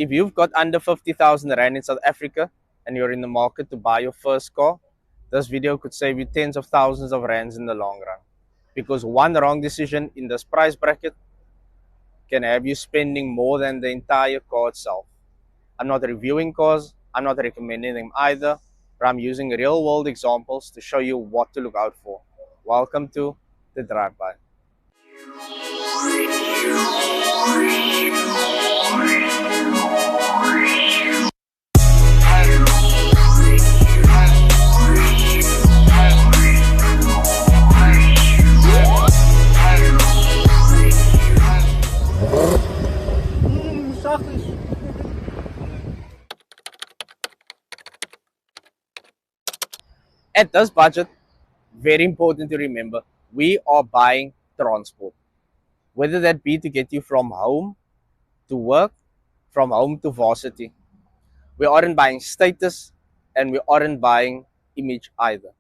If you've got under 50,000 Rand in South Africa and you're in the market to buy your first car, this video could save you tens of thousands of Rands in the long run. Because one wrong decision in this price bracket can have you spending more than the entire car itself. I'm not reviewing cars, I'm not recommending them either, but I'm using real world examples to show you what to look out for. Welcome to the Drive-By. At this budget, very important to remember, we are buying transport. Whether that be to get you from home to work, from home to varsity. We aren't buying status and we aren't buying image either.